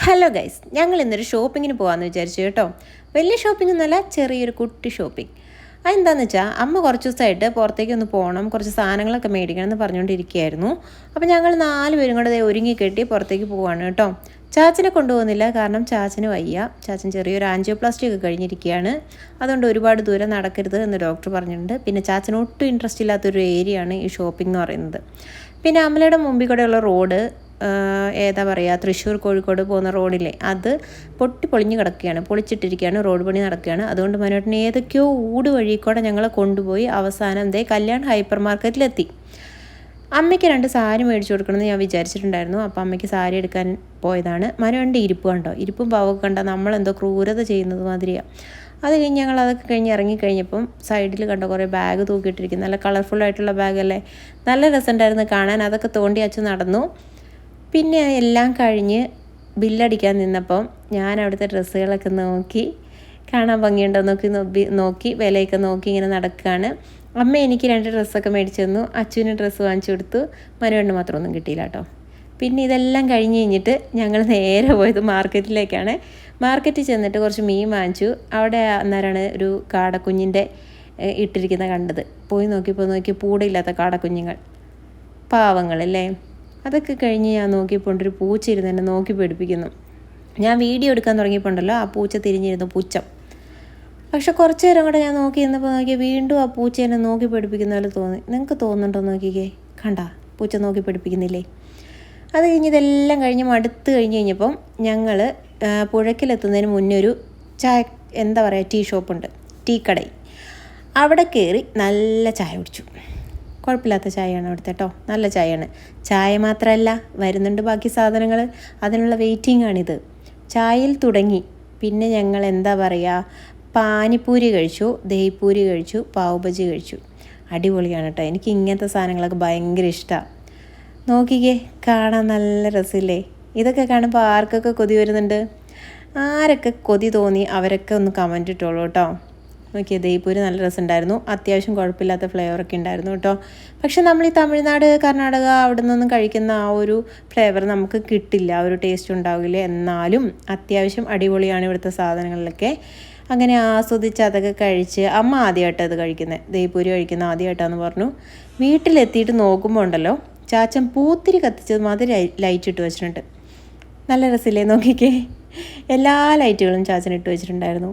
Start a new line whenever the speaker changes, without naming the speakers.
Hello guys, ഞങ്ങൾ ഇന്നൊരു ഷോപ്പിങ്ങിന് പോകാമെന്ന് വിചാരിച്ചു കേട്ടോ. വലിയ ഷോപ്പിംഗ് ഒന്നുമല്ല, ചെറിയൊരു കുട്ടി ഷോപ്പിംഗ്. അതെന്താണെന്ന് വെച്ചാൽ അമ്മ കുറച്ച് ദിവസമായിട്ട് പുറത്തേക്ക് ഒന്ന് പോകണം, കുറച്ച് സാധനങ്ങളൊക്കെ മേടിക്കണം എന്ന് പറഞ്ഞുകൊണ്ടിരിക്കുകയായിരുന്നു. അപ്പോൾ ഞങ്ങൾ 4 പേരും കൂടെ ഒരുങ്ങി കെട്ടി പുറത്തേക്ക് പോവാണ് കേട്ടോ. ചാച്ചനെ കൊണ്ടുപോകുന്നില്ല, കാരണം ചാച്ചന് വയ്യ. ചാച്ചൻ ചെറിയൊരു ആൻജിയോപ്ലാസ്റ്റി ഒക്കെ കഴിഞ്ഞിരിക്കുകയാണ്. അതുകൊണ്ട് ഒരുപാട് ദൂരം നടക്കരുത് എന്ന് ഡോക്ടർ പറഞ്ഞിട്ടുണ്ട്. പിന്നെ ചാച്ചന് ഒട്ടും ഇൻട്രസ്റ്റ് ഇല്ലാത്തൊരു ഏരിയയാണ് ഈ ഷോപ്പിംഗ് എന്ന് പറയുന്നത്. പിന്നെ അമ്മയുടെ മുമ്പിൽ കൂടെയുള്ള റോഡ് ഏതാ പറയുക, തൃശ്ശൂർ കോഴിക്കോട് പോകുന്ന റോഡിലെ അത് പൊളിഞ്ഞ് കിടക്കുകയാണ്, പൊളിച്ചിട്ടിരിക്കുകയാണ്, റോഡ് പണി നടക്കുകയാണ്. അതുകൊണ്ട് മനോട്ടിന് ഏതൊക്കെയോ ഊട് വഴി കൂടെ ഞങ്ങളെ കൊണ്ടുപോയി അവസാനം കല്യാൺ ഹൈപ്പർ മാർക്കറ്റിലെത്തി. അമ്മയ്ക്ക് 2 സാരി മേടിച്ചു കൊടുക്കണമെന്ന് ഞാൻ വിചാരിച്ചിട്ടുണ്ടായിരുന്നു. അപ്പോൾ അമ്മയ്ക്ക് സാരി എടുക്കാൻ പോയതാണ്. മനുവൻ്റെ ഇരിപ്പ് കണ്ടോ, ഇരിപ്പും പാവമൊക്കെ കണ്ടോ, നമ്മളെന്തോ ക്രൂരത ചെയ്യുന്നത് മാതിരിയാണ്. അത് കഴിഞ്ഞ് ഞങ്ങൾ അതൊക്കെ കഴിഞ്ഞ് ഇറങ്ങിക്കഴിഞ്ഞപ്പം സൈഡിൽ കണ്ടോ കുറേ ബാഗ് തൂക്കിയിട്ടിരിക്കുന്നു. നല്ല കളർഫുള്ളായിട്ടുള്ള ബാഗല്ലേ, നല്ല രസമുണ്ടായിരുന്നു കാണാൻ. അതൊക്കെ തോണ്ടി അച്ചു നടന്നു. പിന്നെ എല്ലാം കഴിഞ്ഞ് ബില്ലടിക്കാൻ നിന്നപ്പം ഞാൻ അവിടുത്തെ ഡ്രസ്സുകളൊക്കെ നോക്കി, കാണാൻ ഭംഗിയുണ്ടോ നോക്കി വിലയൊക്കെ നോക്കി ഇങ്ങനെ നടക്കുകയാണ്. അമ്മ എനിക്ക് 2 ഡ്രസ്സൊക്കെ മേടിച്ചു തന്നു, അച്ചുവിന് ഡ്രസ്സ് വാങ്ങിച്ചു കൊടുത്തു, മനുവേണ്ണന് മാത്രമൊന്നും കിട്ടിയില്ല കേട്ടോ. പിന്നെ ഇതെല്ലാം കഴിഞ്ഞിട്ട് ഞങ്ങൾ നേരെ പോയത് മാർക്കറ്റിലേക്കാണ്. മാർക്കറ്റിൽ ചെന്നിട്ട് കുറച്ച് മീൻ വാങ്ങിച്ചു. അവിടെ അന്നേരമാണ് ഒരു കാടക്കുഞ്ഞിൻ്റെ ഇട്ടിരിക്കുന്ന കണ്ടത്. പോയി നോക്കിയപ്പോൾ പൂടയില്ലാത്ത കാടക്കുഞ്ഞുങ്ങൾ, പാവങ്ങളല്ലേ. അതൊക്കെ കഴിഞ്ഞ് ഞാൻ നോക്കിയപ്പോൾ ഒരു പൂച്ച ഇരുന്ന് എന്നെ നോക്കി പേടിപ്പിക്കുന്നു. ഞാൻ വീഡിയോ എടുക്കാൻ തുടങ്ങിയപ്പോണ്ടല്ലോ ആ പൂച്ച തിരിഞ്ഞിരുന്നു പുച്ഛം. പക്ഷെ കുറച്ച് നേരം കൂടെ ഞാൻ നോക്കിയാൽ വീണ്ടും ആ പൂച്ച എന്നെ നോക്കി പേടിപ്പിക്കുന്ന പോലെ തോന്നി. നിങ്ങൾക്ക് തോന്നുന്നുണ്ടോ നോക്കിക്കേ, കണ്ടാ പൂച്ച നോക്കി പേടിപ്പിക്കുന്നില്ലേ. അത് കഴിഞ്ഞ് ഇതെല്ലാം കഴിഞ്ഞ് മടുത്ത് കഴിഞ്ഞപ്പം ഞങ്ങൾ പുഴയ്ക്കിലെത്തുന്നതിന് മുന്നേ ഒരു ടീ ഷോപ്പുണ്ട്, ടീ കടയിൽ. അവിടെ കയറി നല്ല ചായ കുടിച്ചു. കുഴപ്പമില്ലാത്ത ചായയാണ് അവിടുത്തെ കേട്ടോ, നല്ല ചായയാണ്. ചായ മാത്രമല്ല, വരുന്നുണ്ട് ബാക്കി സാധനങ്ങൾ, അതിനുള്ള വെയിറ്റിംഗാണിത്. ചായയിൽ തുടങ്ങി. പിന്നെ ഞങ്ങൾ പാനിപ്പൂരി കഴിച്ചു, ദഹിപ്പൂരി കഴിച്ചു, പാവ് ബജി കഴിച്ചു. അടിപൊളിയാണ് കേട്ടോ. എനിക്ക് ഇങ്ങനത്തെ സാധനങ്ങളൊക്കെ ഭയങ്കര ഇഷ്ടമാണ്. നോക്കിക്കേ, കാണാൻ നല്ല രസമില്ലേ. ഇതൊക്കെ കാണുമ്പോൾ ആർക്കൊക്കെ കൊതി വരുന്നുണ്ട്, ആരൊക്കെ കൊതി തോന്നി അവരൊക്കെ ഒന്ന് കമൻറ്റ് ഇട്ടോളൂ കേട്ടോ. നോക്കിയേ, ദഹിപ്പൂരി നല്ല രസമുണ്ടായിരുന്നു, അത്യാവശ്യം കുഴപ്പമില്ലാത്ത ഫ്ലേവറൊക്കെ ഉണ്ടായിരുന്നു കേട്ടോ. പക്ഷെ നമ്മൾ ഈ തമിഴ്നാട്, കർണാടക അവിടെ നിന്നൊന്നും കഴിക്കുന്ന ആ ഒരു ഫ്ലേവർ നമുക്ക് കിട്ടില്ല, ആ ഒരു ടേസ്റ്റ് ഉണ്ടാവില്ല. എന്നാലും അത്യാവശ്യം അടിപൊളിയാണ് ഇവിടുത്തെ സാധനങ്ങളിലൊക്കെ. അങ്ങനെ ആസ്വദിച്ച് അതൊക്കെ കഴിച്ച് അമ്മ ആദ്യമായിട്ടാണ് അത് കഴിക്കുന്നത്, ദഹിപ്പൂരി കഴിക്കുന്നത് ആദ്യമായിട്ടാണെന്ന് പറഞ്ഞു. വീട്ടിലെത്തിയിട്ട് നോക്കുമ്പോൾ ഉണ്ടല്ലോ, ചാച്ചൻ പൂത്തിരി കത്തിച്ചത് മാതിരി ലൈറ്റ് ഇട്ട് വെച്ചിട്ടുണ്ട്. നല്ല രസമില്ലേ നോക്കിക്കേ, എല്ലാ ലൈറ്റുകളും ചാച്ചൻ ഇട്ട് വെച്ചിട്ടുണ്ടായിരുന്നു.